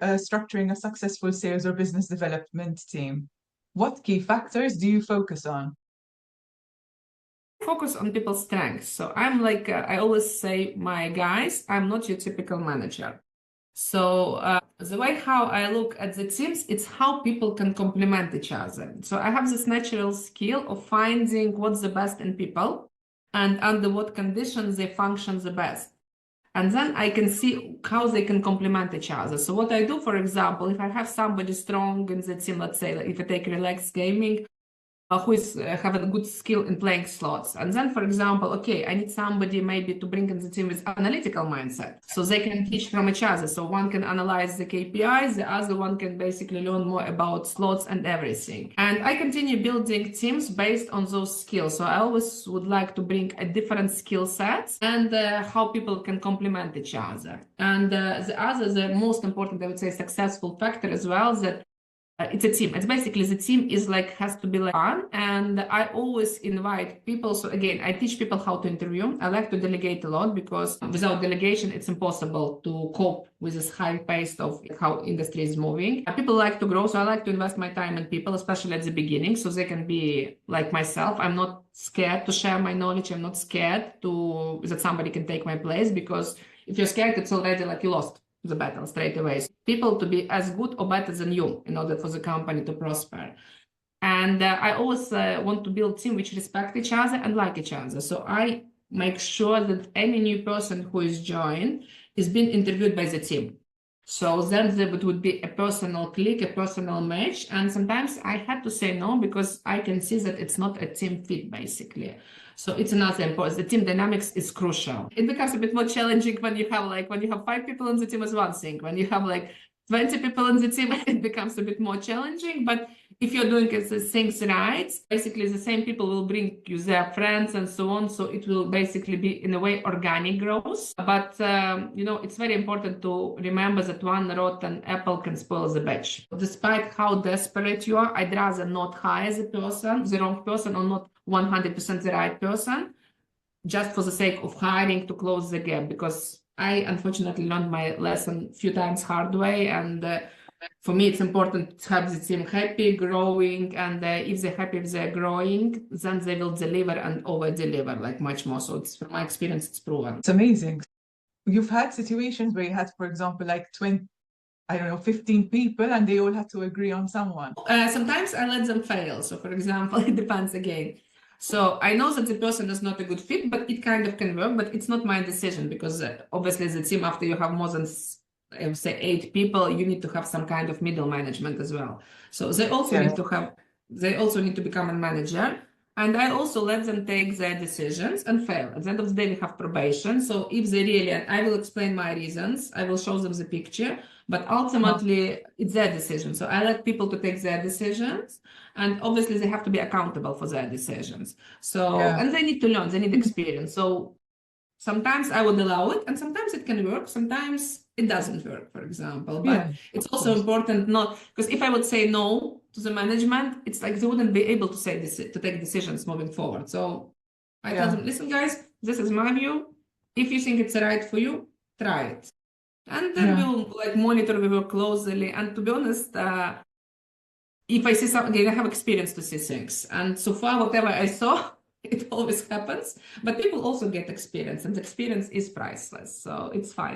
structuring a successful sales or business development team, what key factors do you focus on? Focus on people's strengths. So I'm like, I always say, my guys, I'm not your typical manager. So the way how I look at the teams, it's how people can complement each other. So I have this natural skill of finding what's the best in people and under what conditions they function the best. And then I can see how they can complement each other. So what I do, for example, if I have somebody strong in the team, let's say, if I take relaxed gaming, who is have a good skill in playing slots. And then, for example, okay, I need somebody maybe to bring in the team with analytical mindset, so they can teach from each other. So one can analyze the KPIs, the other one can basically learn more about slots and everything. And I continue building teams based on those skills. So I always would like to bring a different skill sets and how people can complement each other. And the most important, I would say, successful factor as well, that it's a team. It's basically the team is like has to be like fun, and I always invite people. So again, I teach people how to interview. I like to delegate a lot because without delegation, it's impossible to cope with this high pace of how industry is moving. People like to grow, so I like to invest my time in people, especially at the beginning, so they can be like myself. I'm not scared to share my knowledge. I'm not scared that somebody can take my place, because if you're scared, it's already like you lost the battle straight away. So people to be as good or better than you in order for the company to prosper. And I always want to build team which respect each other and like each other. So I make sure that any new person who is joined is being interviewed by the team. So then there would be a personal click, a personal match. And sometimes I had to say no because I can see that it's not a team fit, basically. So it's another important. The team dynamics is crucial. It becomes a bit more challenging when you have 5 people on the team is one thing. When you have like 20 people on the team, it becomes a bit more challenging. But if you're doing the things right, basically the same people will bring you their friends and so on. So it will basically be, in a way, organic growth. But, it's very important to remember that one rotten apple can spoil the batch. Despite how desperate you are, I'd rather not hire the wrong person, or not 100% the right person, just for the sake of hiring to close the gap, because I unfortunately learned my lesson a few times hard way. And for me, it's important to have the team happy, growing, and if they're happy, if they're growing, then they will deliver and over-deliver, like much more. So it's, from my experience, it's proven. It's amazing. You've had situations where you had, for example, like 15 people, and they all had to agree on someone. Sometimes I let them fail. So, for example, it depends again. So I know that the person is not a good fit, but it kind of can work, but it's not my decision, because obviously the team, after you have more than, I would say, 8 people, you need to have some kind of middle management as well. So they also need to become a manager. And I also let them take their decisions and fail. At the end of the day, we have probation. So if they really, and I will explain my reasons, I will show them the picture, but ultimately it's their decision. So I let people to take their decisions, and obviously they have to be accountable for their decisions. So, and they need to learn, they need experience. So sometimes I would allow it, and sometimes it can work, sometimes it doesn't work, for example. But it's also important not, because if I would say no to the management, it's like they wouldn't be able to take decisions moving forward. So I tell them, listen, guys, this is my view. If you think it's right for you, try it. And then we'll monitor, we work closely. And to be honest, if I see something, again, I have experience to see things. And so far, whatever I saw, it always happens. But people also get experience, and experience is priceless. So it's fine.